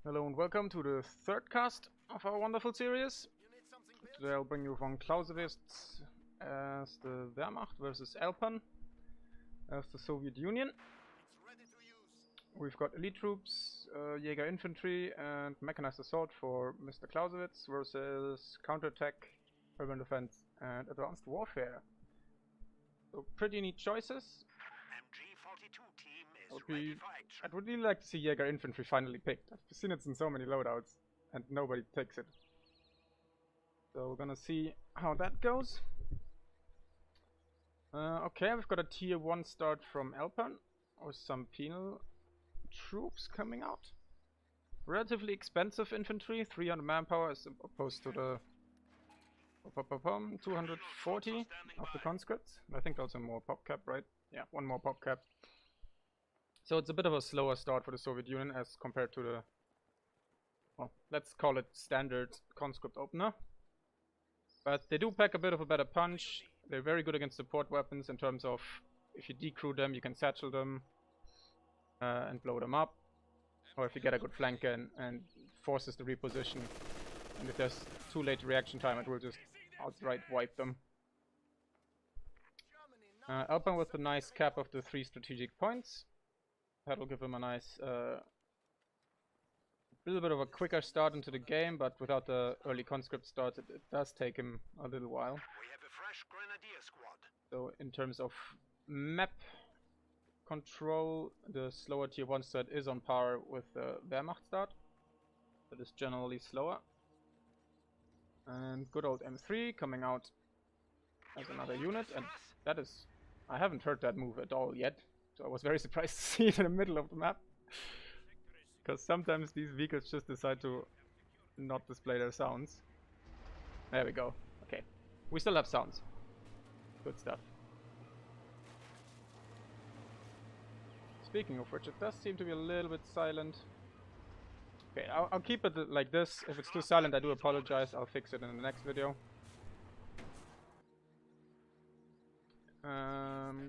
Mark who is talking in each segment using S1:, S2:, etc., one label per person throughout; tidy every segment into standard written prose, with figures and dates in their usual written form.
S1: Hello and welcome to the third cast of our wonderful series. Today I'll bring you VonClausewitz as the Wehrmacht versus Elpern as the Soviet Union. We've got elite troops, Jäger infantry and mechanized assault for Mr. Clausewitz versus counterattack, urban defense and advanced warfare. So pretty neat choices. I'd really like to see Jäger infantry finally picked. I've seen it in so many loadouts and nobody takes it. So we're gonna see how that goes. Okay, we've got a tier 1 start from Elpern with some penal troops coming out. Relatively expensive infantry, 300 manpower as opposed to the 240 of the conscripts. I think also more pop cap, right? Yeah, one more pop cap. So it's a bit of a slower start for the Soviet Union as compared to the, well, let's call it standard conscript opener. But they do pack a bit of a better punch. They're very good against support weapons in terms of if you decrew them, you can satchel them and blow them up. Or if you get a good flank and forces the reposition. And if there's too late reaction time, it will just outright wipe them. Elpern with the nice cap of the 3 strategic points. That'll give him a nice little bit of a quicker start into the game, but without the early conscript starts, it does take him a little while.
S2: We have a fresh grenadier squad.
S1: So in terms of map control, the slower tier 1 start is on par with the Wehrmacht start. That is generally slower. And good old M3 coming out as another unit, and that is, I haven't heard that move at all yet. So I was very surprised to see it in the middle of the map. Because sometimes these vehicles just decide to not display their sounds. There we go. Okay. We still have sounds. Good stuff. Speaking of which, it does seem to be a little bit silent. Okay, I'll keep it like this. If it's too silent, I do apologize. I'll fix it in the next video.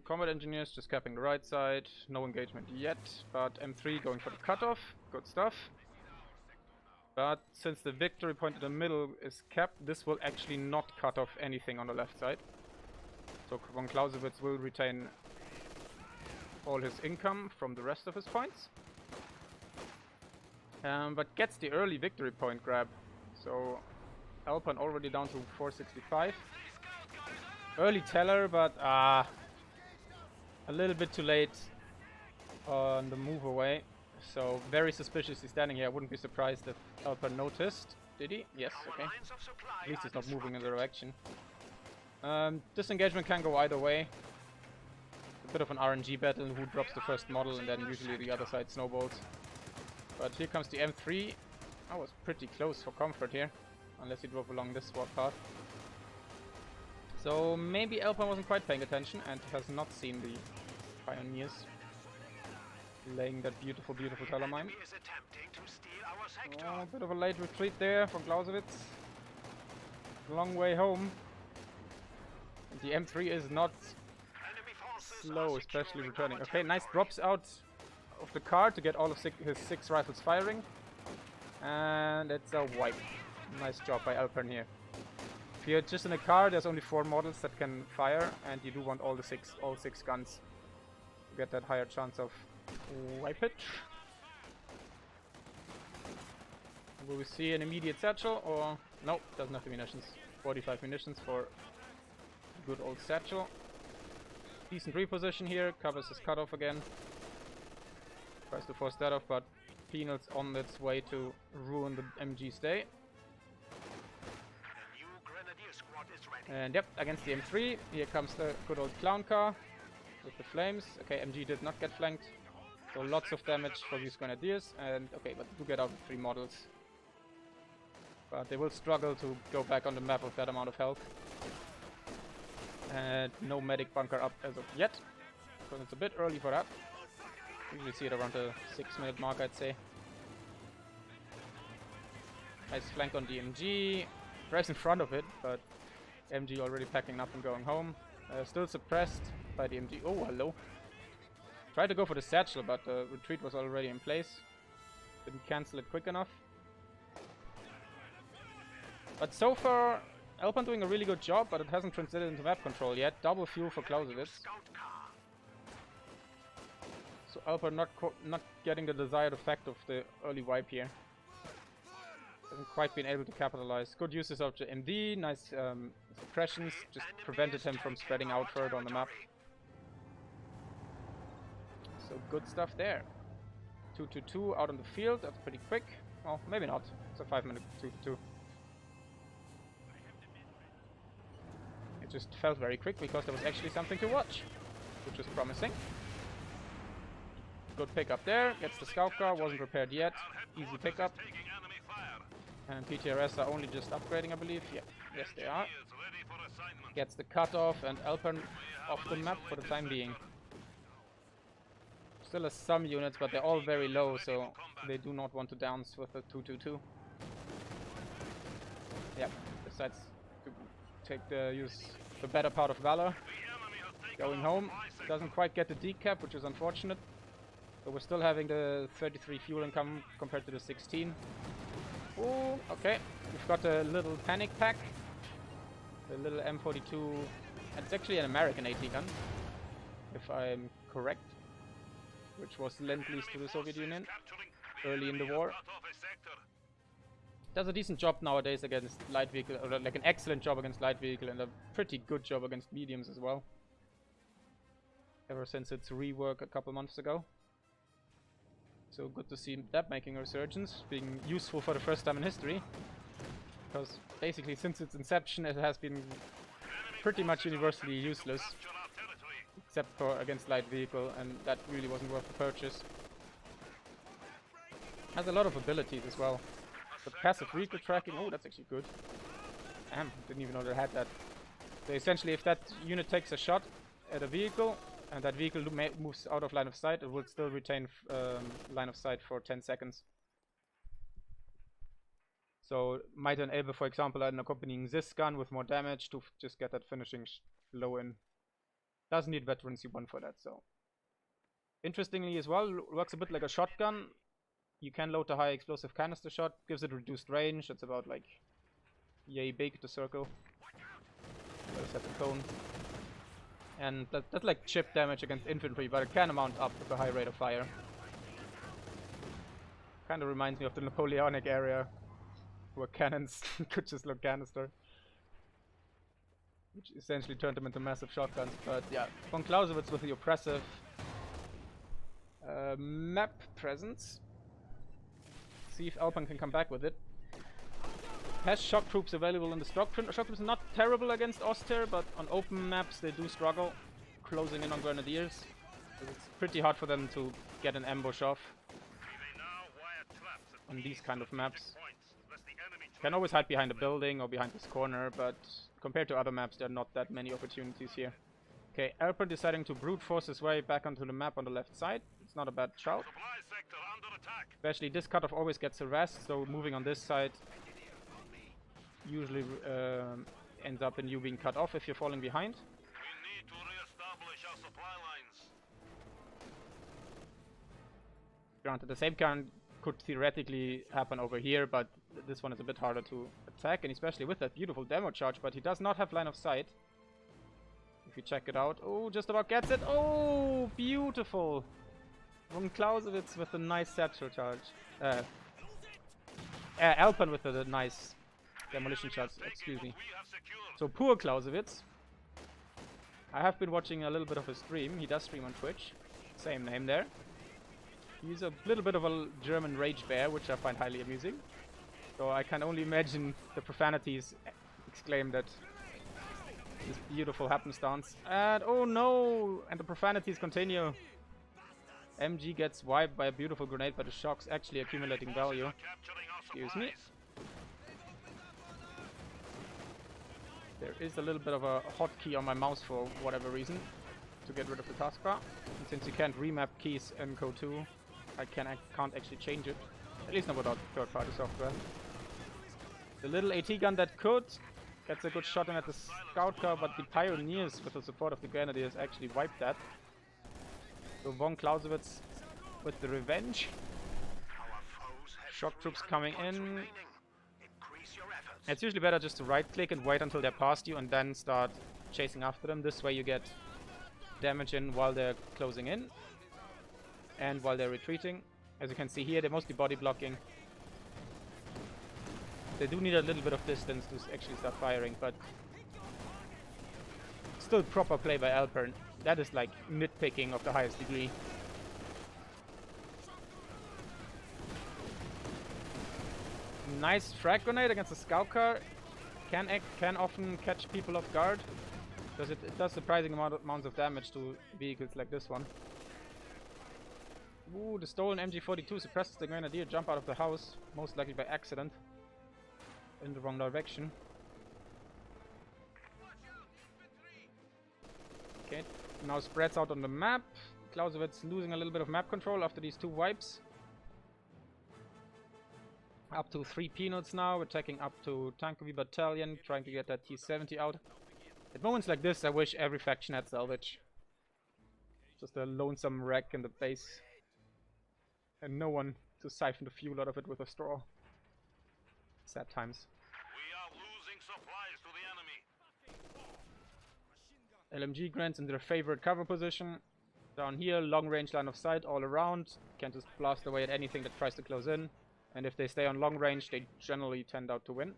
S1: Combat engineers just capping the right side, no engagement yet, but M3 going for the cutoff, good stuff. But since the victory point in the middle is capped, this will actually not cut off anything on the left side. So VonClausewitz will retain all his income from the rest of his points. But gets the early victory point grab. So Elpern already down to 465. Early teller, but a little bit too late on the move away. So very suspicious he's standing here. I wouldn't be surprised if Elpern noticed. Did he? Yes, okay. At least he's not moving in the direction. Disengagement can go either way. A bit of an RNG battle, who drops the first model and then usually the other side snowballs. But here comes the M3. I was pretty close for comfort here, unless he drove along this sword path. So maybe Elpern wasn't quite paying attention and has not seen the pioneers laying that beautiful, beautiful color mine. Oh, a bit of a late retreat there from Clausewitz. Long way home. And the M3 is not slow, especially returning. Okay, nice drops out of the car to get all of his 6 rifles firing. And it's a wipe. Nice job by Elpern here. If you're just in a car, there's only 4 models that can fire, and you do want all 6 guns to get that higher chance of wipage. Will we see an immediate satchel, or no? Doesn't have the munitions. 45 munitions for good old satchel. Decent reposition here, covers his cutoff again. Tries to force that off, but Penal's on its way to ruin the MG's day. And yep, against the M3, here comes the good old clown car with the flames. Okay, MG did not get flanked, so lots of damage for these grenadiers. And okay, but do get out of 3 models. But they will struggle to go back on the map with that amount of health. And no medic bunker up as of yet, because it's a bit early for that. Usually see it around the 6-minute mark, I'd say. Nice flank on the MG. Drives in front of it, but MG already packing up and going home. Still suppressed by the MG. Oh, hello. Tried to go for the satchel, but the retreat was already in place. Didn't cancel it quick enough. But so far, Elpern doing a really good job, but it hasn't transited into map control yet. Double fuel for Clausewitz. So Elpern not getting the desired effect of the early wipe here. Hasn't quite been able to capitalize. Good uses of the MD, nice suppressions, just prevented him from spreading out further on the map. So good stuff there. 2-2-2 out on the field, that's pretty quick. Well, maybe not. It's a 5-minute 2-2. It just felt very quick because there was actually something to watch, which was promising. Good pick up there, gets the scout car, wasn't repaired yet. Easy pickup. And PTRS are only just upgrading, I believe. Yeah, yes they are. Gets the cutoff and Elpern off the map for the time being. Still has some units, but they're all very low, so they do not want to downs with a 2-2-2. Yeah, decides to use the better part of Valor. Going home. Doesn't quite get the decap, which is unfortunate. So we're still having the 33 fuel income compared to the 16. Ooh, okay. We've got a little panic pack. The little M42. And it's actually an American AT gun, if I'm correct. Which was lend-leased to the Soviet Union early in the war. Does a decent job nowadays against light vehicle, or like an excellent job against light vehicle, and a pretty good job against mediums as well. Ever since its rework a couple months ago. So good to see that making a resurgence, being useful for the first time in history. Because basically since its inception it has been pretty much universally useless. Except for against light vehicle, and that really wasn't worth the purchase. Has a lot of abilities as well. The passive vehicle tracking, oh that's actually good. Damn, didn't even know they had that. So essentially if that unit takes a shot at a vehicle, and that vehicle moves out of line of sight, it will still retain line of sight for 10 seconds. So might enable, for example, an accompanying this gun with more damage to just get that finishing blow in. Doesn't need veteran C1 for that, so. Interestingly as well, works a bit like a shotgun. You can load the high explosive canister shot, gives it reduced range. It's about like yay big, the circle. Let's set the cone. And that's like chip damage against infantry, but it can amount up with a high rate of fire. Kind of reminds me of the Napoleonic era, where cannons could just load canister. Which essentially turned them into massive shotguns. But yeah, VonClausewitz with the oppressive map presence. See if Elpern can come back with it. Has shock troops available in the stock. Shock troops are not terrible against Oster, but on open maps they do struggle closing in on grenadiers. It's pretty hard for them to get an ambush off on these kind of maps. Can always hide behind a building or behind this corner, but compared to other maps there are not that many opportunities here. Okay, Elpern deciding to brute force his way back onto the map on the left side. It's not a bad shout. Especially this cutoff always gets harassed, so moving on this side usually ends up in you being cut off if you're falling behind.
S2: We need to re-establish our supply lines.
S1: Granted, the same kind could theoretically happen over here, but this one is a bit harder to attack, and especially with that beautiful demo charge, but he does not have line of sight. If you check it out, oh, just about gets it. Oh, beautiful. VonClausewitz with a nice satchel charge. Elpern with a nice demolition charge, excuse me. So poor Clausewitz. I have been watching a little bit of his stream. He does stream on Twitch. Same name there. He's a little bit of a German rage bear, which I find highly amusing. So I can only imagine the profanities exclaimed at this beautiful happenstance. And oh no! And the profanities continue. MG gets wiped by a beautiful grenade, but the shock's actually accumulating value. Excuse me. There is a little bit of a hotkey on my mouse for whatever reason to get rid of the taskbar. And since you can't remap keys in Code 2, I can't actually change it. At least not without third-party software. The little AT gun that could gets a good shot in at the scout car, but the pioneers with the support of the grenadiers actually wiped that. So VonClausewitz with the revenge. shock troops coming in. It's usually better just to right click and wait until they're past you and then start chasing after them. This way you get damage in while they're closing in and while they're retreating. As you can see here, they're mostly body blocking. They do need a little bit of distance to actually start firing, but still proper play by Elpern. That is like nitpicking of the highest degree. Nice frag grenade against the scout car. Can often catch people off guard, because it does surprising amounts of damage to vehicles like this one. Ooh, the stolen MG42 suppresses the grenadier jump out of the house, most likely by accident, in the wrong direction. Okay, now spreads out on the map. Clausewitz losing a little bit of map control after these 2 wipes. Up to 3 peanuts now, attacking up to Tankovi Battalion, trying to get that T-70 out. At moments like this, I wish every faction had salvage. Just a lonesome wreck in the base. And no one to siphon the fuel out of it with a straw. Sad times.
S2: We are losing supplies to the enemy.
S1: LMG grants in their favorite cover position. Down here, long range line of sight all around. Can just blast away at anything that tries to close in. And if they stay on long range, they generally tend out to win.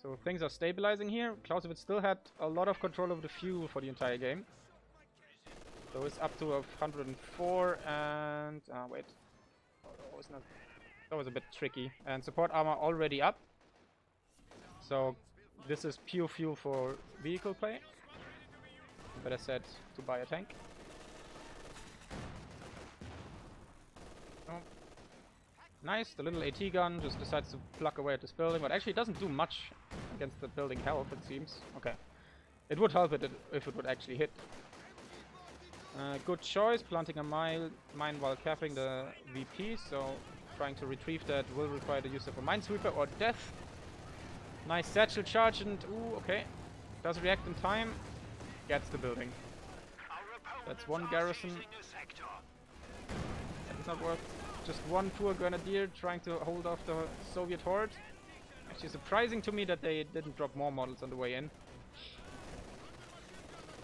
S1: So things are stabilizing here. Clausewitz still had a lot of control over the fuel for the entire game. So it's up to 104 and... wait. Oh, it's not... That was a bit tricky. And support armor already up. So this is pure fuel for vehicle play. Better said to buy a tank. Oh. Nice, the little AT gun just decides to pluck away at this building, but actually it doesn't do much against the building health, it seems. Okay. It would help it if it would actually hit. Good choice, planting a mine while capping the VP, so trying to retrieve that will require the use of a minesweeper or death. Nice satchel charge and... ooh, okay. Does react in time. Gets the building. That's one garrison. It's not worth just one poor grenadier trying to hold off the Soviet horde. Actually surprising to me that they didn't drop more models on the way in.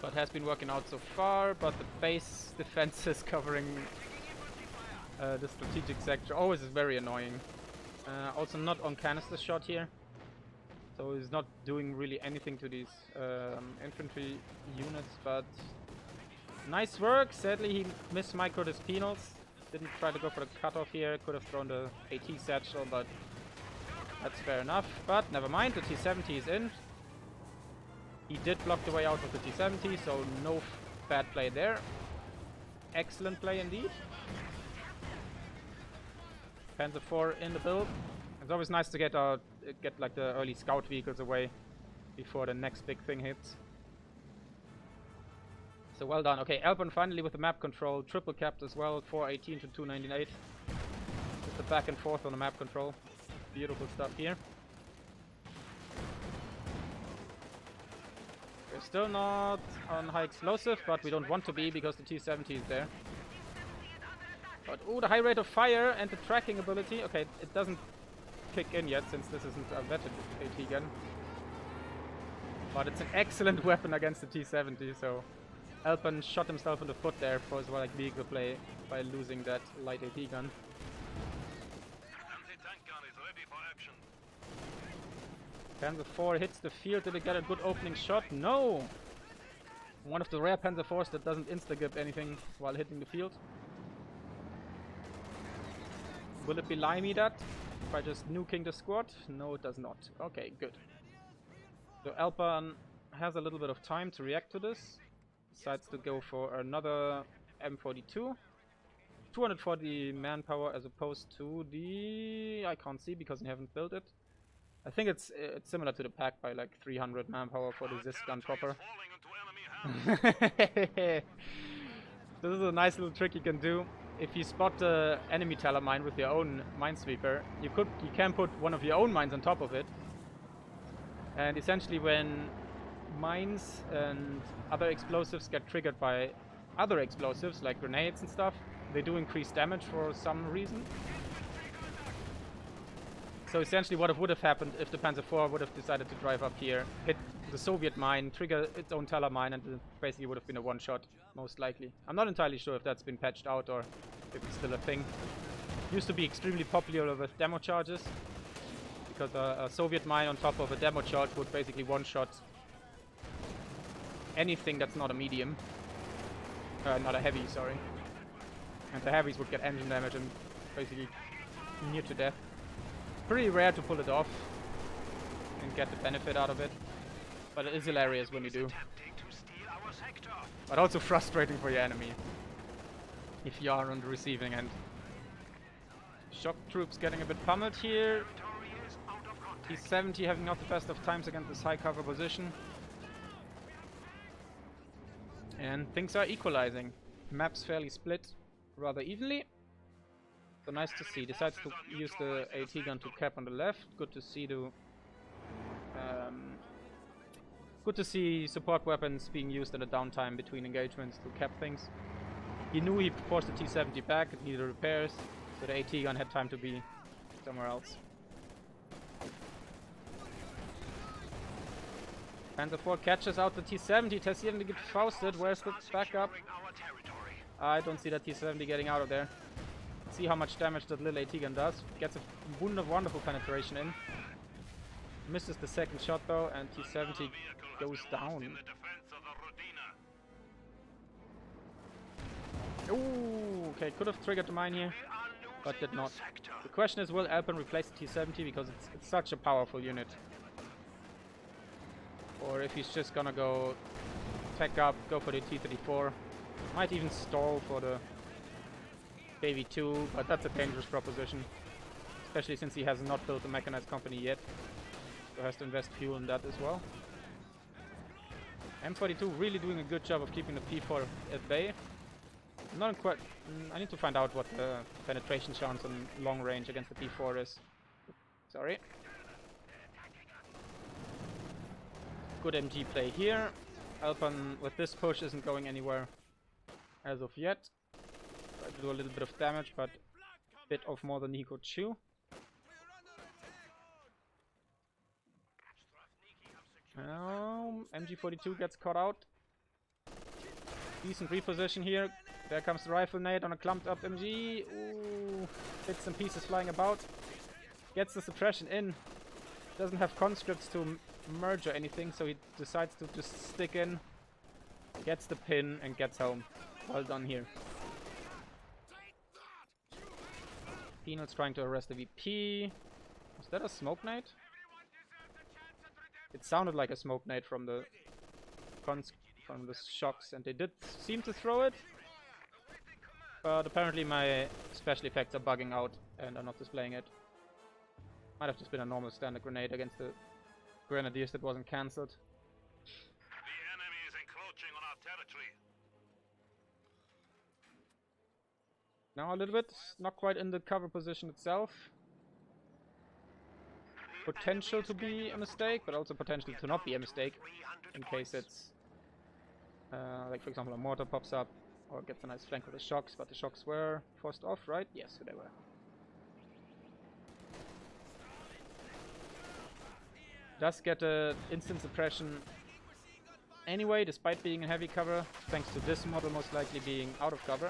S1: But has been working out so far, but the base defenses covering the strategic sector always is very annoying. Also not on canister shot here. So he's not doing really anything to these infantry units, but nice work. Sadly he mismicroed his penals. Didn't try to go for the cutoff here. Could have thrown the AT satchel, but that's fair enough. But never mind, the T-70 is in. He did block the way out of the T-70, so no bad play there. Excellent play indeed. Panzer IV in the build. It's always nice to get like the early scout vehicles away before the next big thing hits. So well done. Okay, Elpern finally with the map control, triple capped as well, 418 to 298. Just the back and forth on the map control. Beautiful stuff here. We're still not on high explosive, but we don't want to be because the T-70 is there. But oh, the high rate of fire and the tracking ability. Okay, it doesn't kick in yet since this isn't a vetted AT gun. But it's an excellent weapon against the T-70, so Elpern shot himself in the foot there for his like vehicle play by losing that light AT gun.
S2: Anti-tank gun is ready for action.
S1: Panzer IV hits the field. Did it get a good opening shot? No! One of the rare Panzer IVs that doesn't insta-gib anything while hitting the field. Will it belie me that by just nuking the squad? No, it does not. Okay, good. So Elpern has a little bit of time to react to this. Decides to go for another M42. 240 manpower as opposed to the... I can't see because I haven't built it. I think it's similar to the pack by like 300 manpower for the Zis gun proper. This is a nice little trick you can do. If you spot the enemy teller mine with your own minesweeper, you can put one of your own mines on top of it. And essentially when mines and other explosives get triggered by other explosives like grenades and stuff. They do increase damage for some reason. So essentially what would have happened if the Panzer IV would have decided to drive up here, hit the Soviet mine, trigger its own Teller mine, and it basically would have been a one-shot, most likely. I'm not entirely sure if that's been patched out or if it's still a thing. Used to be extremely popular with demo charges, because a Soviet mine on top of a demo charge would basically one-shot anything that's not a medium. Not a heavy, sorry. And the heavies would get engine damage and basically near to death. Pretty rare to pull it off and get the benefit out of it, but it is hilarious when you do. But also frustrating for your enemy if you are on the receiving end. Shock troops getting a bit pummeled here. T-70 having not the best of times against this high cover position. And things are equalizing. Map's fairly split rather evenly. So nice to see. Decides to use the AT gun to cap on the left. Good to see good to see support weapons being used in a downtime between engagements to cap things. He knew he forced the T-70 back, it needed repairs, so the AT gun had time to be somewhere else. Panzer IV catches out the T-70. T-70 gets fausted. Where's the backup? I don't see that T-70 getting out of there. See how much damage that little AT gun does. Gets a wonderful penetration in. Misses the second shot though, and T-70 goes down. Ooh, okay, could have triggered the mine here, but did not. The question is, will Elpern replace the T-70 because it's such a powerful unit? Or if he's just gonna go tech up, go for the T-34. Might even stall for the KV-2, but that's a dangerous proposition. Especially since he has not built a mechanized company yet. So has to invest fuel in that as well. M42 really doing a good job of keeping the P4 at bay. I'm not quite... I need to find out what the penetration chance on long range against the P4 is. Sorry. Good MG play here. Elpern with this push isn't going anywhere as of yet. Try to do a little bit of damage, but a bit of more than he could chew. Now MG42 gets caught out. Decent reposition here. There comes the rifle nade on a clumped up MG. Ooh, bits and pieces flying about. Gets the suppression in. Doesn't have conscripts to merge or anything, so he decides to just stick in. Gets the pin and gets home. Well done here. Peanut's trying to arrest the VP. Was that a smoke nade? It sounded like a smoke nade from the shocks, and they did seem to throw it. But apparently my special effects are bugging out and are not displaying it. Might have just been a normal standard grenade against the grenadiers that wasn't cancelled.
S2: The enemy is encroaching on our territory.
S1: Now a little bit, not quite in the cover position itself. Potential to be a mistake, but also potential to not be a mistake, in case it's like for example a mortar pops up or gets a nice flank with the shocks, but the shocks were forced off, right? Yes, they were. Does get a instant suppression anyway, despite being in heavy cover, thanks to this model most likely being out of cover.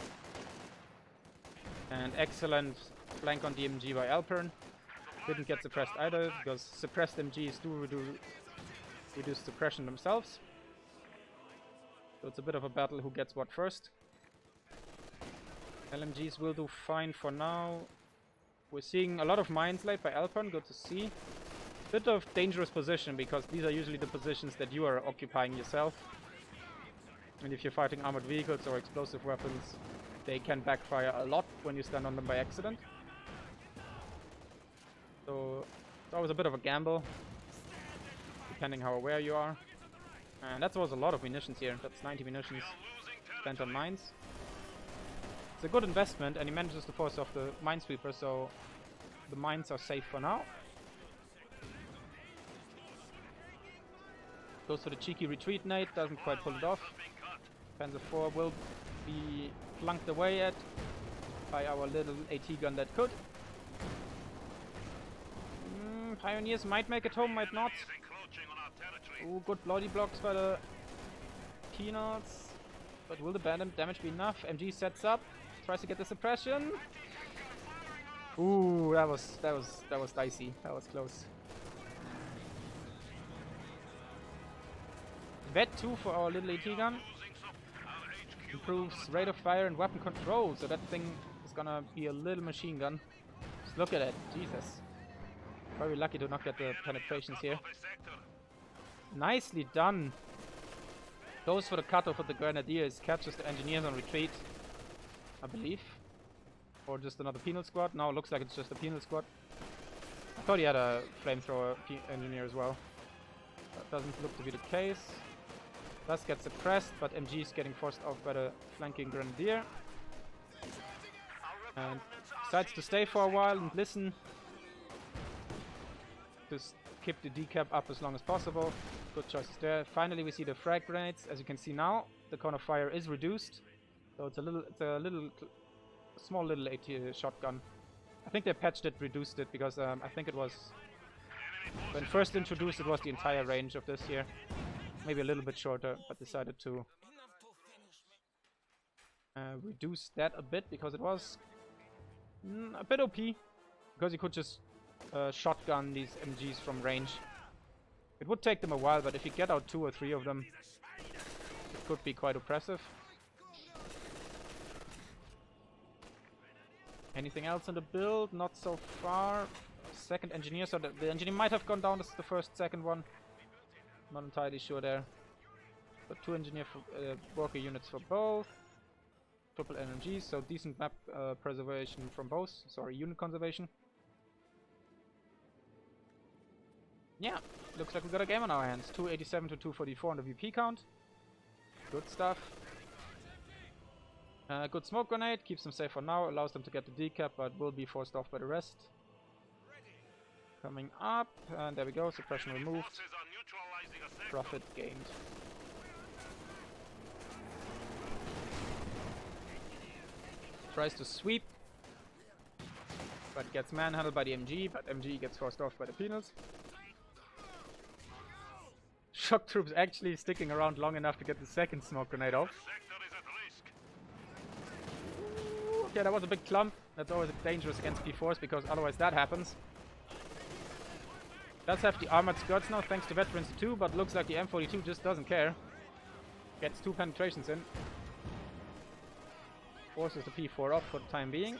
S1: And excellent flank on DMG by Elpern. Didn't get suppressed either, because suppressed MGs do reduce suppression themselves. So it's a bit of a battle who gets what first. LMGs will do fine for now. We're seeing a lot of mines laid by Elpern, good to see. Bit of dangerous position, because these are usually the positions that you are occupying yourself. And if you're fighting armored vehicles or explosive weapons, they can backfire a lot when you stand on them by accident. So it's always a bit of a gamble, depending how aware you are. And that was a lot of munitions here. That's 90 munitions spent on mines. It's a good investment, and he manages to force off the minesweeper, so the mines are safe for now. Goes for the cheeky retreat nade, doesn't quite pull it off. Panzer IV will be flanked away at by our little AT gun that could. Pioneers might make it home, might not. Ooh, good bloody blocks by the Peanuts. But will the damage be enough? MG sets up, tries to get the suppression. Ooh, that was dicey. That was close. Vet 2 for our little AT gun. Improves rate of fire and weapon control, so that thing is gonna be a little machine gun. Just look at it, Jesus. Very lucky to not get the penetrations here. Nicely done. Goes for the cutoff with the Grenadiers, catches the engineers on retreat, I believe. Or just another penal squad. Now it looks like it's just a penal squad. I thought he had a flamethrower engineer as well. That doesn't look to be the case. Does get suppressed, but MG is getting forced off by the flanking Grenadier. And decides to stay for a while and listen. Just keep the decap up as long as possible. Good choices there. Finally, we see the frag grenades. As you can see now, the cone of fire is reduced. So it's a small little AT shotgun. I think they patched it, reduced it, because I think it was when first introduced, it was the entire range of this here. Maybe a little bit shorter, but decided to reduce that a bit because it was a bit OP. Because you could just shotgun these MGs from range. It would take them a while, but if you get out 2 or 3 of them, it could be quite oppressive. Anything else in the build? Not so far. Second engineer, so the engineer might have gone down as the second one. Not entirely sure there. But 2 engineer worker units for both. Triple NMGs, so decent map preservation from both. Sorry, unit conservation. Yeah, looks like we got a game on our hands. 287 to 244 on the VP count. Good stuff. Good smoke grenade, keeps them safe for now, allows them to get the decap, but will be forced off by the rest. Coming up, and there we go, suppression removed. Profit gained. Tries to sweep, but gets manhandled by the MG, but MG gets forced off by the penals. Shock troops actually sticking around long enough to get the second smoke grenade off. Yeah, that was a big clump. That's always dangerous against P4s because otherwise that happens. Does have the armored skirts now thanks to Veterans 2, but looks like the M42 just doesn't care. Gets 2 penetrations in. Forces the P4 off for the time being.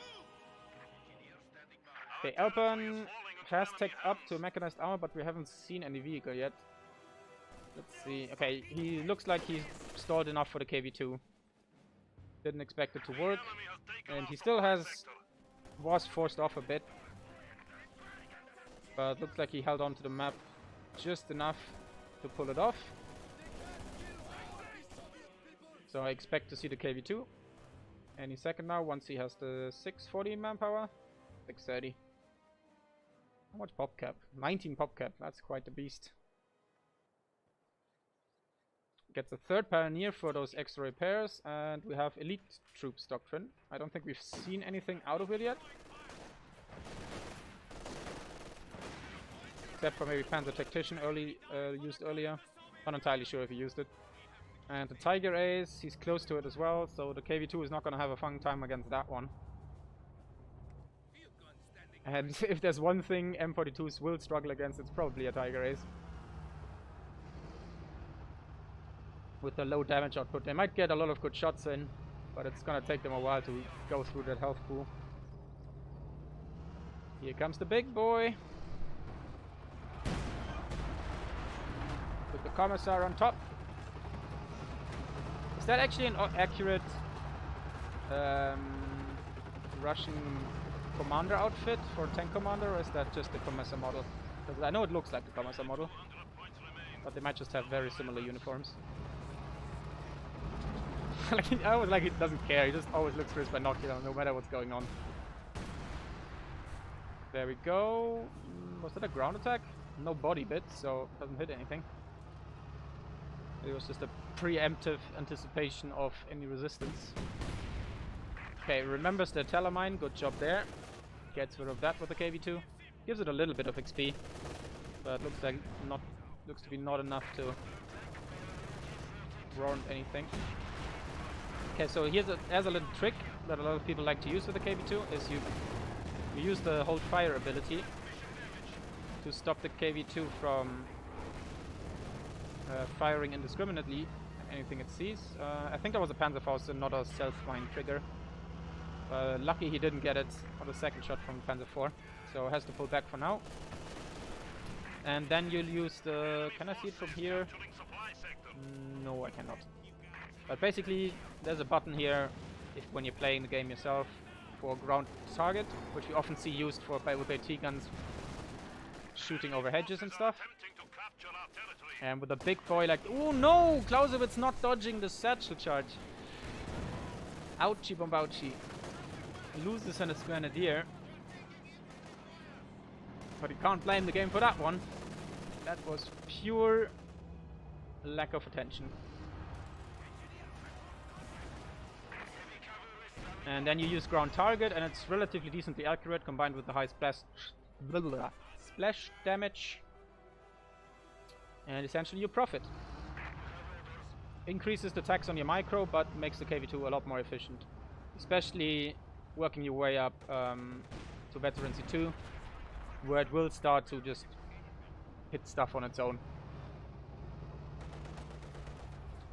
S1: Okay, Elpern has tacked up to mechanized armor, but we haven't seen any vehicle yet. Let's see. Okay, he looks like he's stalled enough for the KV2. Didn't expect it to work. And he still was forced off a bit. But looks like he held on to the map just enough to pull it off. So I expect to see the KV2 any second now, once he has the 640 manpower. 630. How much pop cap? 19 pop cap. That's quite a beast. Gets a 3rd pioneer for those extra repairs, and we have elite troops doctrine. I don't think we've seen anything out of it yet. Except for maybe Panzer Tactician used earlier. Not entirely sure if he used it. And the Tiger Ace, he's close to it as well, so the KV2 is not going to have a fun time against that one. And if there's one thing M42s will struggle against, it's probably a Tiger Ace. With the low damage output. They might get a lot of good shots in, but it's gonna take them a while to go through that health pool. Here comes the big boy. With the Commissar on top. Is that actually an accurate Russian commander outfit for tank commander, or is that just the Commissar model? Because I know it looks like the Commissar model, but they might just have very similar uniforms. I always like he doesn't care, he just always looks for his binocular no matter what's going on. There we go. Was that a ground attack? No body bit, so it doesn't hit anything. It was just a preemptive anticipation of any resistance. Okay, remembers the Telemine, good job there. Gets rid of that with the KV2. Gives it a little bit of XP, but looks to be not enough to warrant anything. Okay, so here's a little trick that a lot of people like to use with the KV2 is you use the hold fire ability to stop the KV2 from firing indiscriminately anything it sees. I think that was a Panzerfaust and not a self-mine trigger. Lucky he didn't get it on the second shot from Panzer IV, so has to pull back for now. And then you'll use the... Can I see it from here? No, I cannot. But basically, there's a button here when you're playing the game yourself for ground target, which we often see used for with AT guns shooting over hedges and stuff. And with a big boy like... Oh no! Clausewitz not dodging the satchel charge. Ouchie bombouchie. Loses on his grenadier. But you can't blame the game for that one. That was pure lack of attention. And then you use ground target, and it's relatively decently accurate combined with the high splash damage. And essentially you profit. Increases the tax on your micro, but makes the KV2 a lot more efficient. Especially working your way up to Veterancy 2, where it will start to just hit stuff on its own.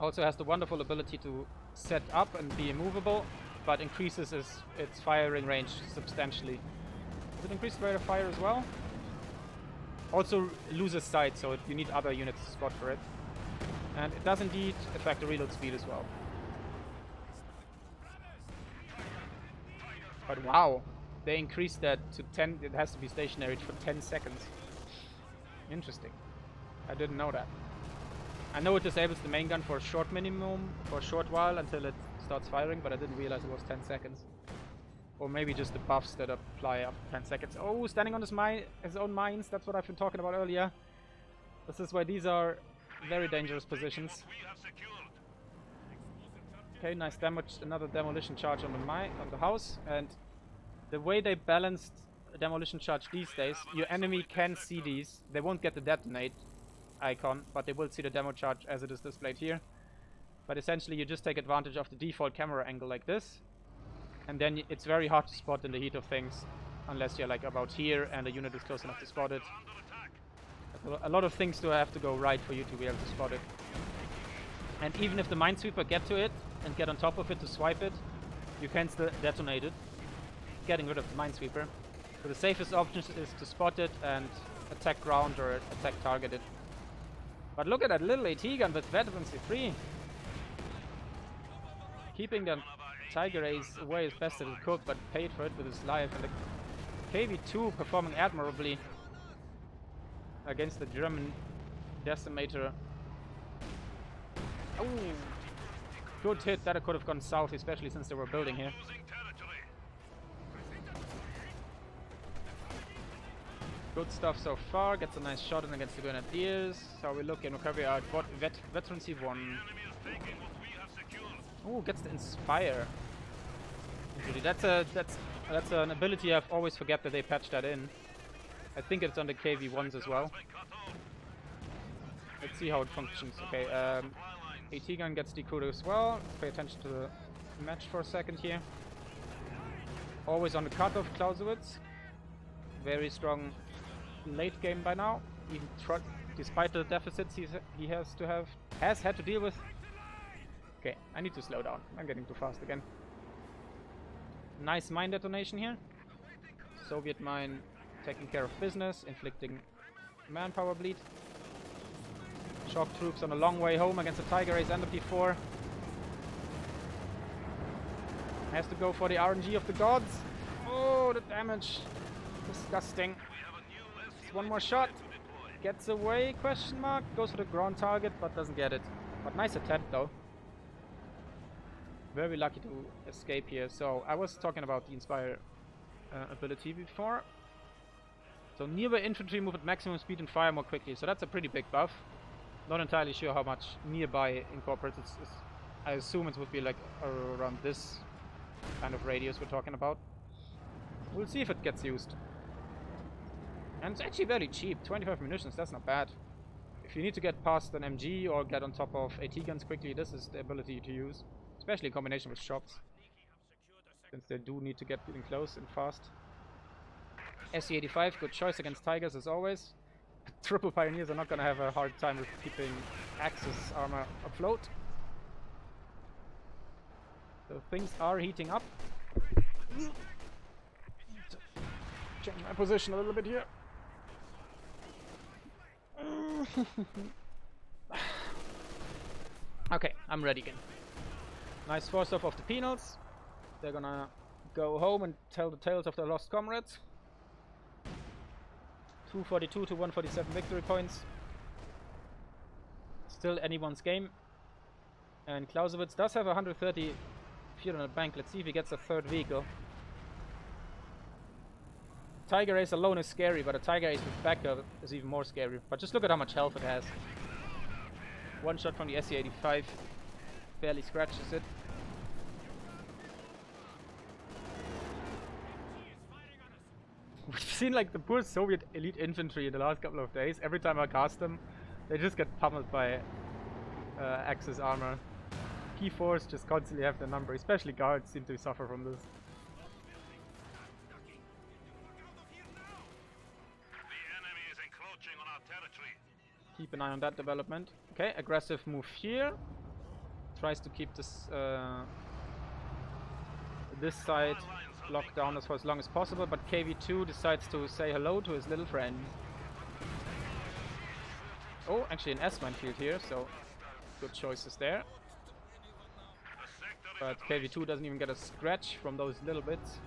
S1: Also has the wonderful ability to set up and be immovable, but increases its firing range substantially. Does it increase the rate of fire as well? Also loses sight, so you need other units to spot for it. And it does indeed affect the reload speed as well. But wow, they increased that to 10, it has to be stationary for 10 seconds. Interesting. I didn't know that. I know it disables the main gun for a short minimum, for a short while until it starts firing, but I didn't realize it was 10 seconds. Or maybe just the buffs that apply up 10 seconds. Oh, standing on his own mines, that's what I've been talking about earlier. This is why these are very dangerous positions. Okay, nice damage, another demolition charge on the house, and the way they balanced a demolition charge these days, your enemy can see these. They won't get the detonate icon, but they will see the demo charge as it is displayed here. But essentially you just take advantage of the default camera angle like this, and then it's very hard to spot in the heat of things unless you're like about here and the unit is close enough to spot it. A lot of things do have to go right for you to be able to spot it. And even if the minesweeper get to it and get on top of it to swipe it, you can still detonate it, getting rid of the minesweeper. So the safest option is to spot it and attack ground or attack target it. But look at that little AT gun with Veterancy 3. Keeping the Tiger Ace away as best as it could, but paid for it with his life. And the KV2 performing admirably against the German decimator. Oh, good hit. That could have gone south, especially since they were building here. Good stuff so far. Gets a nice shot in against the Grenadiers. How we look in recovery out. Veterancy 1. Oh, gets to inspire. That's an ability I've always forget that they patched that in. I think it's on the KV1s as well. Let's see how it functions. Okay, AT gun gets decoded as well. Pay attention to the match for a second here. Always on the cut of Clausewitz. Very strong late game by now. Even despite the deficits he has had to deal with. Okay, I need to slow down. I'm getting too fast again. Nice mine detonation here. Soviet mine taking care of business, inflicting manpower bleed. Shock troops on a long way home against the Tiger Ace and the P4. Has to go for the RNG of the gods. Oh, the damage. Disgusting. It's one more shot. Gets away, question mark. Goes for the ground target, but doesn't get it. But nice attempt, though. Very lucky to escape here. So, I was talking about the Inspire ability before. So, nearby infantry move at maximum speed and fire more quickly. So, that's a pretty big buff. Not entirely sure how much nearby incorporates. I assume it would be like around this kind of radius we're talking about. We'll see if it gets used. And it's actually very cheap. 25 munitions, that's not bad. If you need to get past an MG or get on top of AT guns quickly, this is the ability to use. Especially in combination with shops. Since they do need to get in close and fast. SC-85, good choice against Tigers as always. Triple Pioneers are not gonna have a hard time with keeping Axis armor afloat. So things are heating up. Change my position a little bit here. Okay, I'm ready again. Nice force off of the penals. They're gonna go home and tell the tales of their lost comrades. 242 to 147 victory points. Still anyone's game. And Clausewitz does have 130 fuel in the bank. Let's see if he gets a third vehicle. Tiger Ace alone is scary, but a Tiger Ace with backup is even more scary. But just look at how much health it has. One shot from the SC-85 barely scratches it. We've seen like the poor Soviet elite infantry in the last couple of days. Every time I cast them, they just get pummeled by Axis armor. P4s just constantly have their number, especially guards seem to suffer from this. Keep an eye on that development. Okay, aggressive move here. Tries to keep this this side locked down for as long as possible, but KV2 decides to say hello to his little friend. Oh, actually an S minefield here, so good choices there. But KV2 doesn't even get a scratch from those little bits.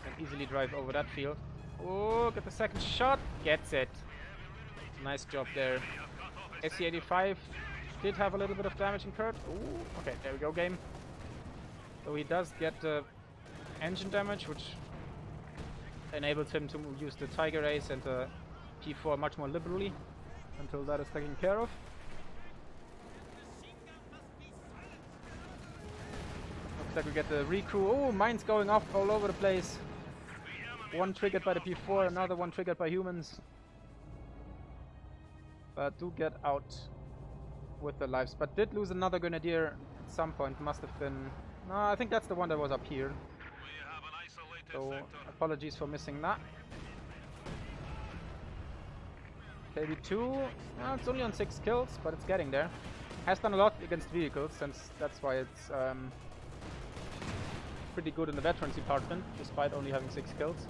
S1: Can easily drive over that field. Oh, get the second shot. Gets it. Nice job there. SC-85 did have a little bit of damage incurred. Ooh, okay, there we go, game. So he does get engine damage, which enables him to use the Tiger Ace and the P4 much more liberally until that is taken care of. Looks like we get the recrew. Oh, mines going off all over the place. One triggered by the P4, another one triggered by humans. But do get out with their lives. But did lose another grenadier at some point. Must have been... No, I think that's the one that was up here. So apologies for missing that. KV2, it's only on 6 kills, but it's getting there. Has done a lot against vehicles, since that's why it's pretty good in the veterans department, despite only having 6 kills.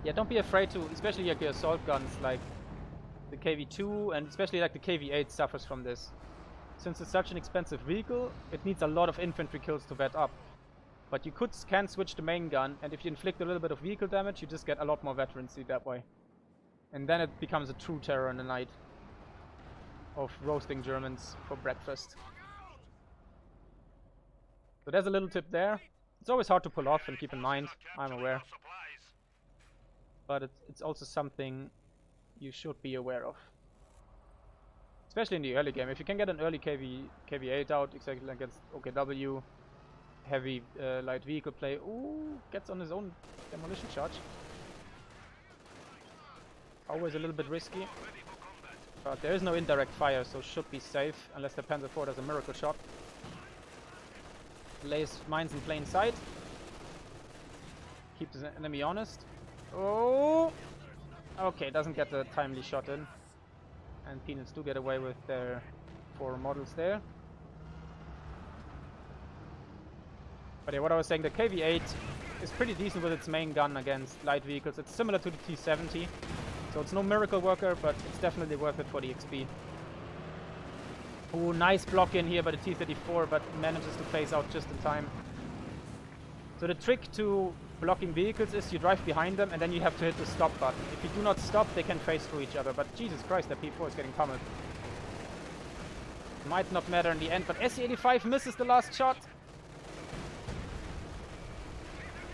S1: Yeah, don't be afraid to, especially like your assault guns like the KV2 and especially like the KV8 suffers from this. Since it's such an expensive vehicle, it needs a lot of infantry kills to vet up. But you can switch the main gun, and if you inflict a little bit of vehicle damage, you just get a lot more veterancy that way. And then it becomes a true terror in the night of roasting Germans for breakfast. So there's a little tip there. It's always hard to pull off and keep in mind, I'm aware. But it's also something you should be aware of. Especially in the early game. If you can get an early KV8 out, exactly against OKW, heavy light vehicle play. Ooh, gets on his own demolition charge. Always a little bit risky. But there is no indirect fire, so should be safe, unless the Panzer IV does a miracle shot. Lays mines in plain sight. Keeps the enemy honest. Oh! Okay, doesn't get the timely shot in. And Peanuts do get away with their 4 models there. But yeah, what I was saying, the KV8 is pretty decent with its main gun against light vehicles. It's similar to the T-70. So it's no miracle worker, but it's definitely worth it for the XP. Ooh, nice block in here by the T-34, but manages to phase out just in time. So the trick to blocking vehicles is you drive behind them and then you have to hit the stop button. If you do not stop, they can phase through each other. But Jesus Christ, that P4 is getting pummeled. Might not matter in the end, but SC-85 misses the last shot.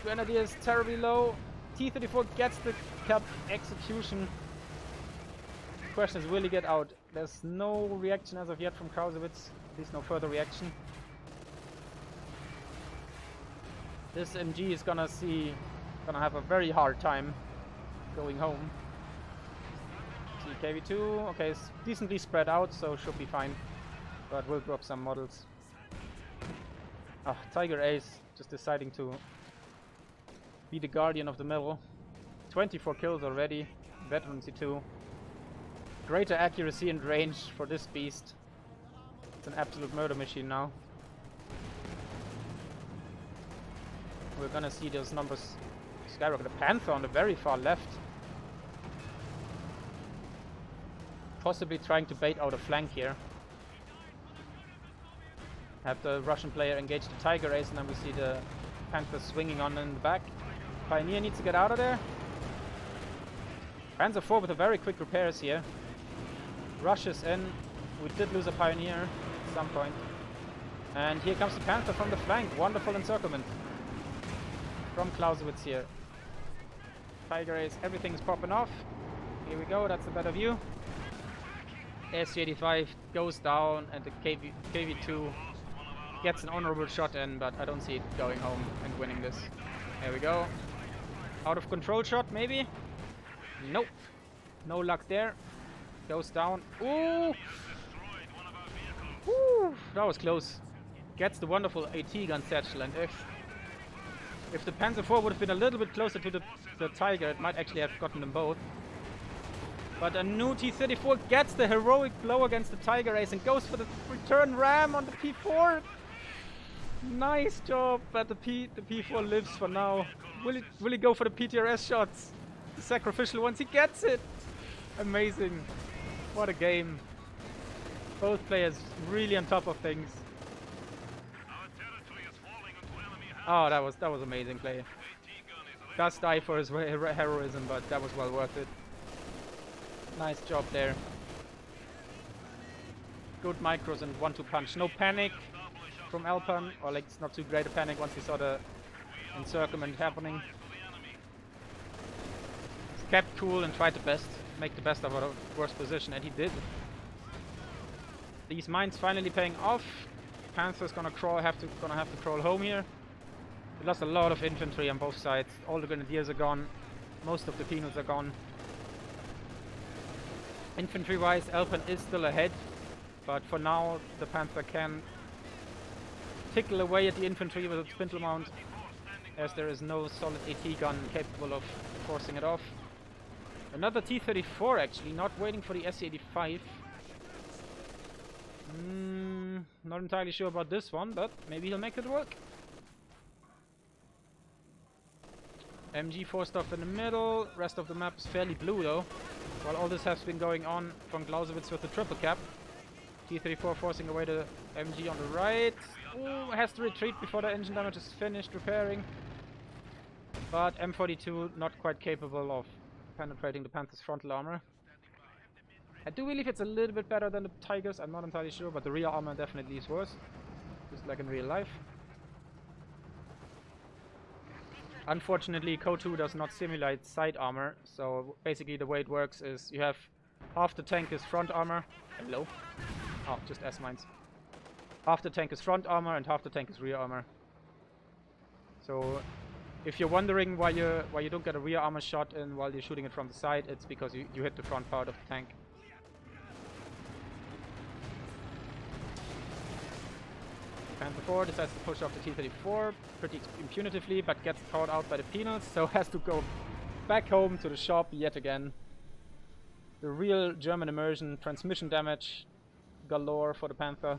S1: Grenadier is terribly low. T-34 gets the cap execution. question is, will he get out? There's no reaction as of yet from Clausewitz. At least no further reaction. This MG is gonna have a very hard time going home. See KV2, okay, it's decently spread out, so should be fine. But we'll drop some models. Ah, Tiger Ace just deciding to be the guardian of the middle. 24 kills already, veteran C2. Greater accuracy and range for this beast. It's an absolute murder machine now. We're gonna see those numbers skyrocket. The Panther on the very far left. Possibly trying to bait out a flank here. Have the Russian player engage the Tiger Ace, and then we see the Panther swinging on in the back. Pioneer needs to get out of there. Panzer IV with a very quick repairs here. Rushes in. We did lose a Pioneer at some point. And here comes the Panther from the flank. Wonderful encirclement from Clausewitz here. Tiger Ace, everything is popping off. Here we go, that's a better view. SU-85 goes down and the KV2 gets an honorable shot in, but I don't see it going home and winning this. There we go. Out of control shot, maybe? Nope. No luck there. Goes down. Ooh! Ooh! That was close. Gets the wonderful AT gun satchel, and if the Panzer IV would have been a little bit closer to the Tiger, it might actually have gotten them both. But a new T-34 gets the heroic blow against the Tiger Ace and goes for the return ram on the P4. Nice job, but the P4 lives for now. Will he go for the PTRS shots? The sacrificial ones, he gets it! Amazing. What a game. Both players really on top of things. Oh, that was amazing play. Does die for his heroism, but that was well worth it. Nice job there. Good micros and 1-2 punch. No panic from Elpern, or like it's not too great a panic once he saw the encirclement happening. He's kept cool and tried to make the best of a worst position, and he did. These mines finally paying off. Panther's gonna have to crawl home here. We lost a lot of infantry on both sides. All the grenadiers are gone. Most of the penals are gone. Infantry-wise, Elpern is still ahead, but for now the Panther can tickle away at the infantry with its spindle mount, as there is no solid AT gun capable of forcing it off. Another T-34 actually, not waiting for the SU-85. Not entirely sure about this one, but maybe he'll make it work. MG forced off in the middle, rest of the map is fairly blue though. While all this has been going on, VonClausewitz with the triple cap. T-34 forcing away the MG on the right. Ooh, has to retreat before the engine damage is finished repairing. But M42 not quite capable of penetrating the Panther's frontal armor. I do believe it's a little bit better than the Tigers, I'm not entirely sure, but the rear armor definitely is worse. Just like in real life. Unfortunately, KO2 does not simulate side armor, so basically the way it works is you have half the tank is front armor. Hello? Oh, just S-mines. Half the tank is front armor and half the tank is rear armor. So if you're wondering why you don't get a rear armor shot in while you're shooting it from the side, it's because you hit the front part of the tank. Panther IV decides to push off the T-34 pretty impunitively, but gets caught out by the penals, so has to go back home to the shop yet again. The real German immersion, transmission damage galore for the Panther.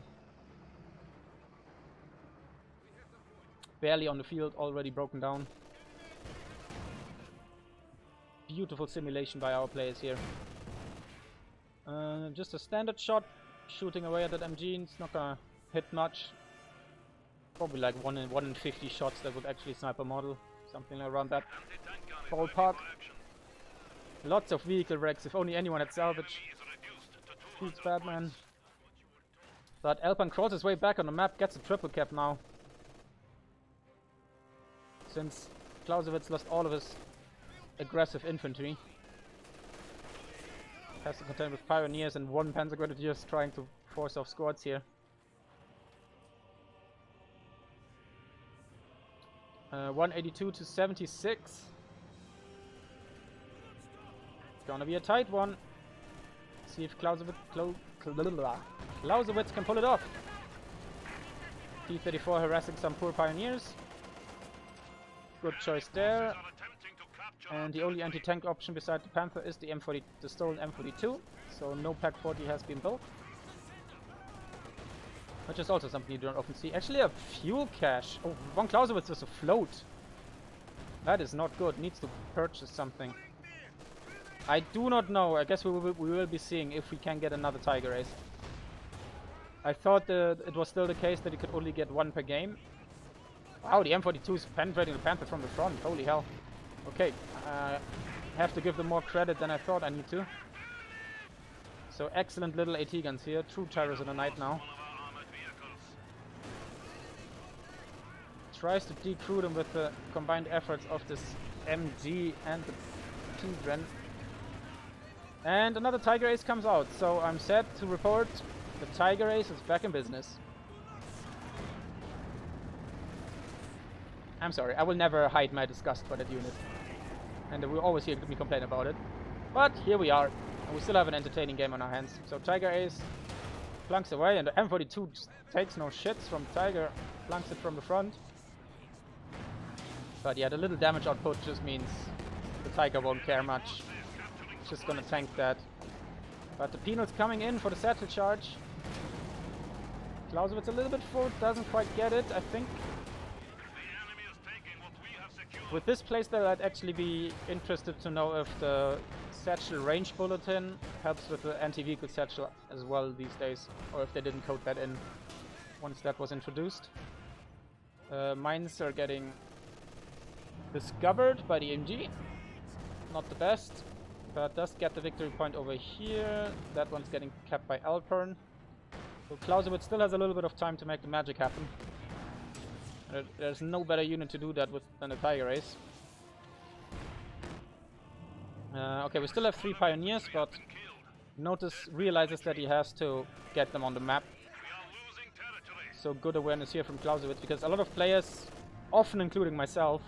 S1: Barely on the field, already broken down. Beautiful simulation by our players here. Just a standard shot, shooting away at that MG, it's not gonna hit much. Probably like 1 in 50 shots that would actually snipe a model. Something around that ballpark. Lots of vehicle wrecks, if only anyone had salvage. Feels bad, man. But Elpern crawls his way back on the map, gets a triple cap now. Since Clausewitz lost all of his aggressive infantry. has to contend with Pioneers and 1 Panzer Grenadiers trying to force off squads here. 182 to 76. It's gonna be a tight one. See if Clausewitz can pull it off. T-34 harassing some poor Pioneers. Good choice there. And the only anti-tank option beside the Panther is the M40, the stolen M42. So no Pack-40 has been built. Which is also something you don't often see. Actually a fuel cache. Oh, VonClausewitz is afloat. That is not good. Needs to purchase something. I do not know. I guess we will be seeing if we can get another Tiger Ace. I thought it was still the case that you could only get 1 per game. Wow, the M42 is penetrating the Panther from the front. Holy hell. Okay, have to give them more credit than I thought I need to. So excellent little AT guns here. True terrors in the night now. Tries to decrew them with the combined efforts of this MG and the T-Dren. And another Tiger Ace comes out, so I'm sad to report the Tiger Ace is back in business. I'm sorry, I will never hide my disgust for that unit. And we'll always hear me complain about it. But here we are, and we still have an entertaining game on our hands. So Tiger Ace plunks away, and the M42 just takes no shits from Tiger, plunks it from the front. But yeah, the little damage output just means the Tiger won't care much. It's just gonna tank that. But the Penal's coming in for the satchel charge. Clausewitz a little bit full, doesn't quite get it, I think. With this playstyle, I'd actually be interested to know if the satchel range bulletin helps with the anti-vehicle satchel as well these days, or if they didn't code that in once that was introduced. Mines are getting discovered by the MG. Not the best, but does get the victory point over here. That one's getting capped by Elpern. So Clausewitz still has a little bit of time to make the magic happen. There's no better unit to do that with than a Tiger Ace. Okay, we still have 3 Pioneers, but realizes that he has to get them on the map. So good awareness here from Clausewitz, because a lot of players, often including myself,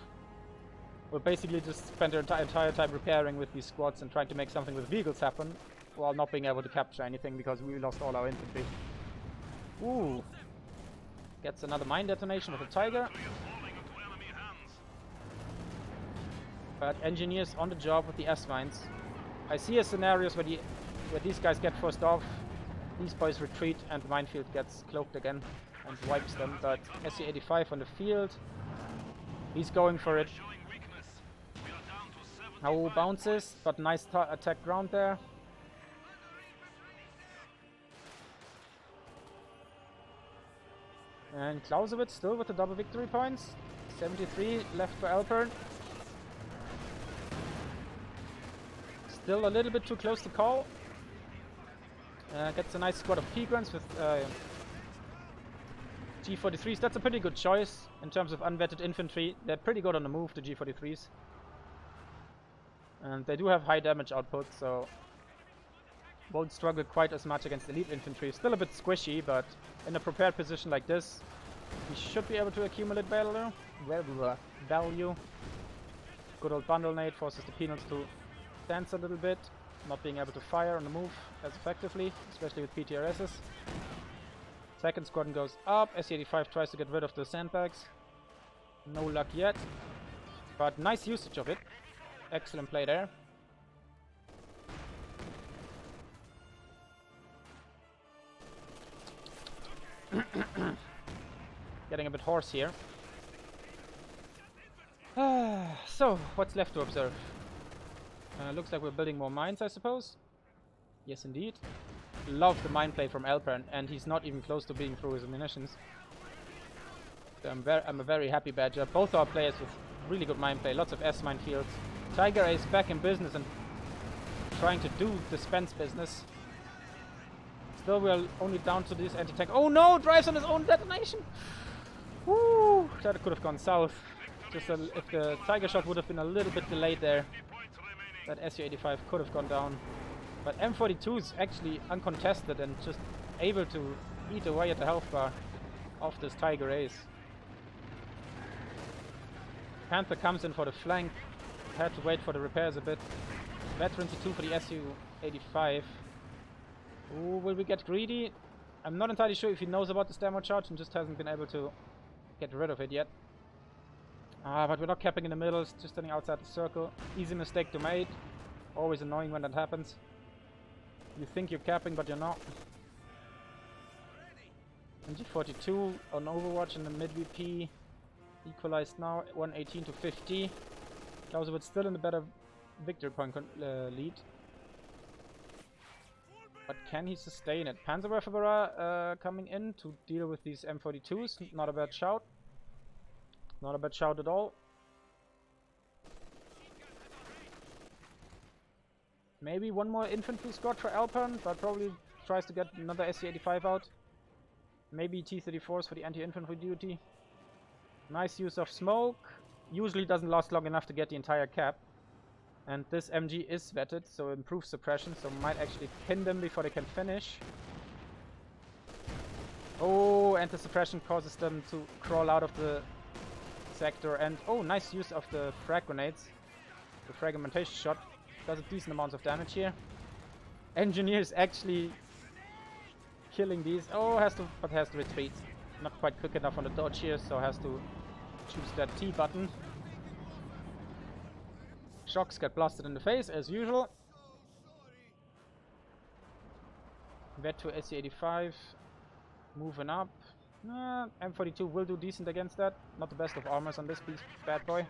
S1: will basically just spend their entire time repairing with these squads and trying to make something with vehicles happen, while not being able to capture anything because we lost all our infantry. Ooh. Gets another mine detonation with a Tiger. But engineers on the job with the S-mines. I see a scenarios where these guys get forced off, these boys retreat, and the minefield gets cloaked again and wipes them. But SC-85 on the field, he's going for it. How bounces, but nice attack ground there. And Clausewitz still with the double victory points. 73 left for Elpern. Still a little bit too close to call. Gets a nice squad of P-Guns with G43s. That's a pretty good choice in terms of unvetted infantry. They're pretty good on the move, the G43s. And they do have high damage output, so won't struggle quite as much against elite infantry. Still a bit squishy, but in a prepared position like this, he should be able to accumulate value. Good old bundle nade forces the Penals to dance a little bit, not being able to fire on the move as effectively, especially with PTRSs. Second squadron goes up. SC-85 tries to get rid of the sandbags. No luck yet, but nice usage of it. Excellent play there. Getting a bit hoarse here. So, what's left to observe? Looks like we're building more mines, I suppose. Yes, indeed. Love the mine play from Elpern, and he's not even close to being through his munitions. So I'm a very happy Badger. Both our players with really good mine play, lots of S-mine fields. Tiger Ace back in business and trying to do dispense business. Still, we're only down to this anti-tank. Oh no! Drives on his own detonation! Woo! That could have gone south. Just if the Tiger shot would have been a little bit delayed there, that Su-85 could have gone down. But M42 is actually uncontested and just able to eat away at the health bar of this Tiger Ace. Panther comes in for the flank. Had to wait for the repairs a bit. Veteran C2 for the Su-85. Ooh, will we get greedy? I'm not entirely sure if he knows about the demo charge and just hasn't been able to get rid of it yet. But we're not capping in the middle, it's just standing outside the circle. Easy mistake to make. Always annoying when that happens. You think you're capping, but you're not. MG42 on Overwatch in the mid VP. Equalized now, 118 to 50. Clausewitz still in the better victory point lead. But can he sustain it? Panzerwerfer coming in to deal with these M42s. Not a bad shout. Not a bad shout at all. Maybe one more infantry squad for Elpern, but probably tries to get another SC-85 out. Maybe T-34s for the anti-infantry duty. Nice use of smoke. Usually doesn't last long enough to get the entire cap. And this MG is vetted, so improves suppression, so might actually pin them before they can finish. Oh, and the suppression causes them to crawl out of the sector. And oh, nice use of the frag grenades. The fragmentation shot does a decent amount of damage here. Engineers actually killing these. Oh, has to retreat. Not quite quick enough on the dodge here, so has to choose that T button. Shocks get blasted in the face as usual. Vet to SC-85 moving up. M42 will do decent against that. Not the best of armors on this piece, bad boy.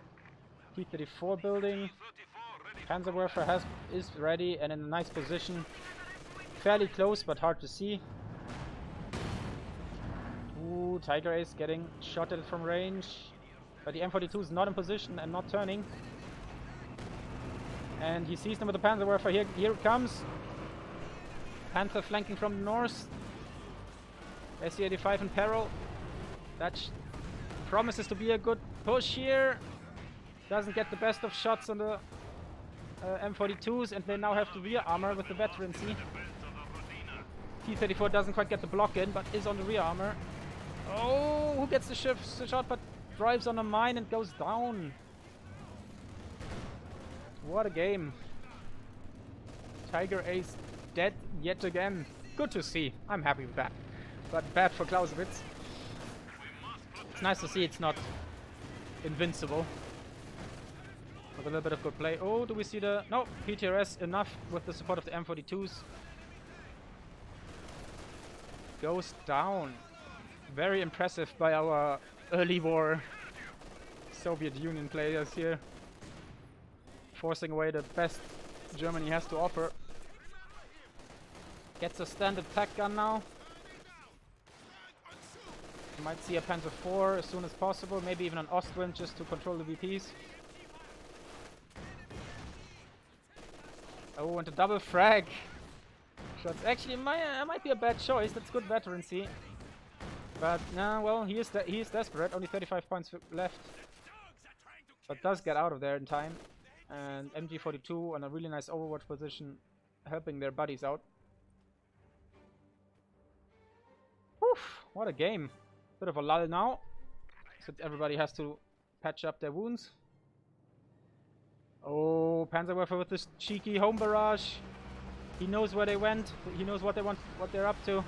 S1: T-34 building. Panzerwerfer is ready and in a nice position. Fairly close, but hard to see. Ooh, Tiger Ace getting shot at from range. But the M42 is not in position and not turning. And he sees them with the Panzerwerfer. Here it comes. Panther flanking from the north. SC-85 in peril. That promises to be a good push here. Doesn't get the best of shots on the M42s, and they now have to rear armor with the veteran C. T-34 doesn't quite get the block in, but is on the rear armor. Oh, who gets the shot, but drives on a mine and goes down. What a game. Tiger Ace dead yet again. Good to see. I'm happy with that. But bad for Clausewitz. It's nice to see it's not invincible. With a little bit of good play. Oh, do we see the... No, PTRS enough with the support of the M42s. Goes down. Very impressive by our early war Soviet Union players here. Forcing away the best Germany has to offer. Gets a standard tac gun now. Might see a Panzer IV as soon as possible. Maybe even an Ostwind just to control the VPs. Oh, and a double frag. Shots actually might be a bad choice. That's good veterancy. But nah, well, he is desperate. Only 35 points left. But does get out of there in time. And MG42 on a really nice Overwatch position, helping their buddies out. Woof, what a game. Bit of a lull now, since everybody has to patch up their wounds. Oh, Panzerwerfer with this cheeky home barrage. He knows where they went. He knows what they want, what they're up to.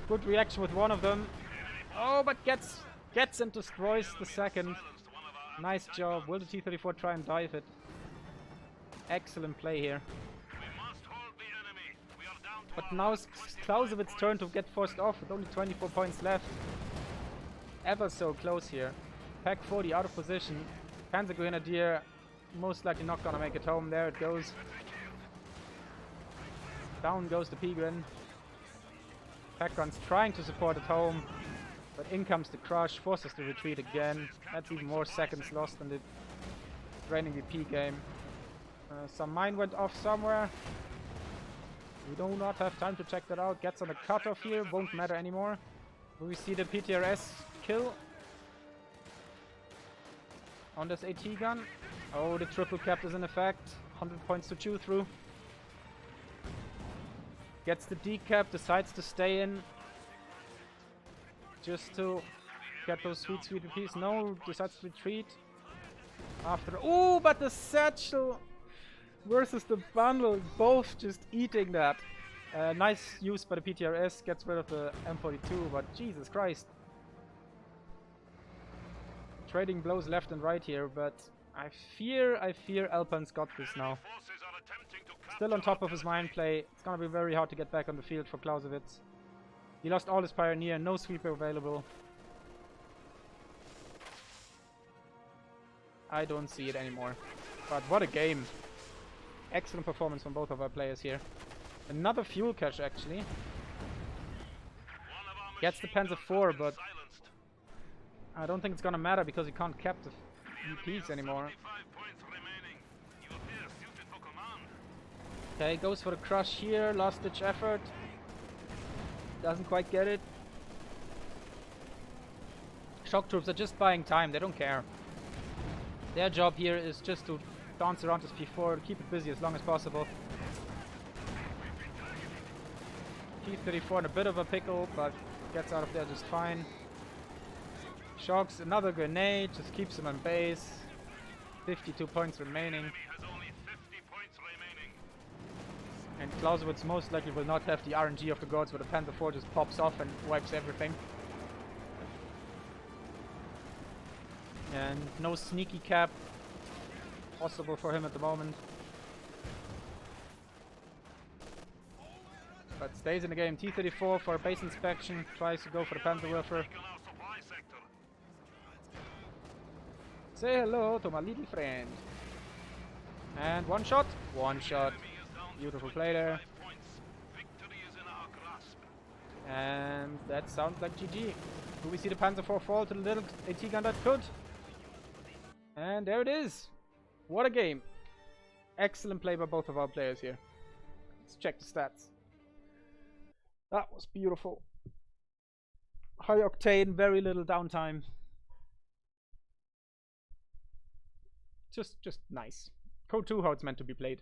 S1: Good reaction with one of them. Oh, but gets and destroys the second. Nice job. Will the T-34 try and dive it? Excellent play here. But now it's Clausewitz's turn to get forced off with only 24 points left. Ever so close here. Pack 40 out of position. Panzer Grenadier most likely not gonna make it home. There it goes. Down goes the Pigren. Pack Gun's trying to support at home. But in comes the Crush, forces the retreat again. That's even more seconds lost in the draining VP game. Some mine went off somewhere. We do not have time to check that out. Gets on a cutoff here, won't matter anymore. Will we see the PTRS kill on this AT gun? Oh, the triple cap is in effect. 100 points to chew through. Gets the decap, decides to stay in. Just to get those sweet VPs. No, decides to retreat. After. Oh, but the satchel versus the bundle. Both just eating that. Nice use by the PTRS. Gets rid of the M42, but Jesus Christ. Trading blows left and right here, but I fear Elpern's got this now. Still on top of his mine play. It's gonna be very hard to get back on the field for Clausewitz. He lost all his Pioneer, no sweeper available. I don't see it anymore. But what a game. Excellent performance from both of our players here. Another fuel cache actually. Gets the Panzer IV, but I don't think it's gonna matter because he can't cap the EPs anymore. Okay, goes for the crush here, last ditch effort. Doesn't quite get it. Shock troops are just buying time, they don't care. Their job here is just to dance around this P4, keep it busy as long as possible. T-34 in a bit of a pickle, but gets out of there just fine. Shocks another grenade, just keeps him on base. 52 points remaining. And Clausewitz most likely will not have the RNG of the gods where the Panther IV just pops off and wipes everything. And no sneaky cap possible for him at the moment. But stays in the game. T-34 for base inspection, tries to go for the Panzerwerfer. Say hello to my little friend. And one shot. One shot. Beautiful play there. And that sounds like GG. Do we see the Panzer IV fall to the little AT gun that could? And there it is. What a game. Excellent play by both of our players here. Let's check the stats. That was beautiful. High octane, very little downtime. Just nice. Code 2 how it's meant to be played.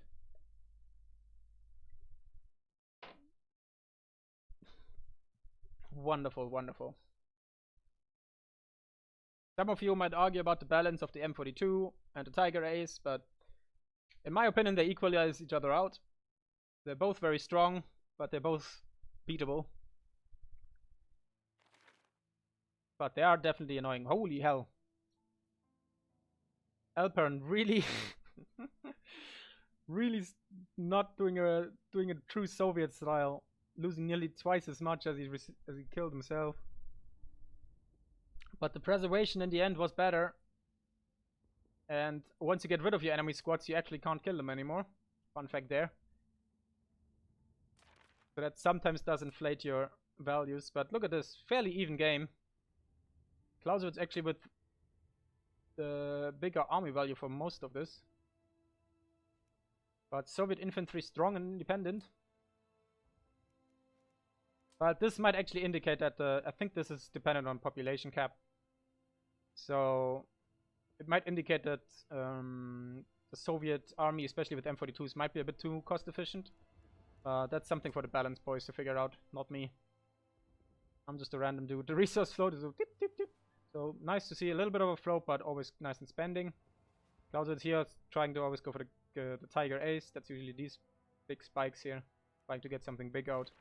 S1: Wonderful, wonderful. Some of you might argue about the balance of the M42 and the Tiger Ace, but in my opinion they equalize each other out. They're both very strong, but they're both beatable. But they are definitely annoying. Holy hell. Elpern really really not doing a true Soviet style, losing nearly twice as much as he killed himself. But the preservation in the end was better. And once you get rid of your enemy squads, you actually can't kill them anymore. Fun fact there. So that sometimes does inflate your values. But look at this, fairly even game. Clausewitz actually with the bigger army value for most of this. But Soviet infantry strong and independent. But this might actually indicate that I think this is dependent on population cap. So it might indicate that the Soviet army, especially with M42s, might be a bit too cost efficient. That's something for the balance boys to figure out, not me. I'm just a random dude. The resource float is a tip, tip, tip. So nice to see a little bit of a float, but always nice in spending. Clausewitz here trying to always go for the Tiger Ace. That's usually these big spikes here, trying to get something big out.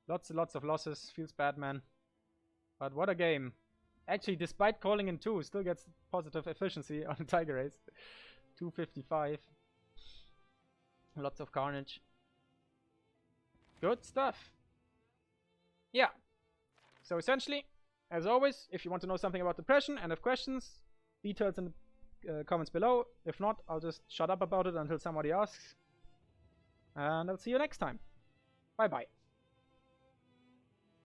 S1: Lots and lots of losses. Feels bad, man. But what a game. Actually, despite calling in 2, still gets positive efficiency on the Tiger Ace. 255. Lots of carnage. Good stuff. Yeah. So essentially, as always, if you want to know something about depression and have questions, details in the comments below. If not, I'll just shut up about it until somebody asks. And I'll see you next time. Bye bye.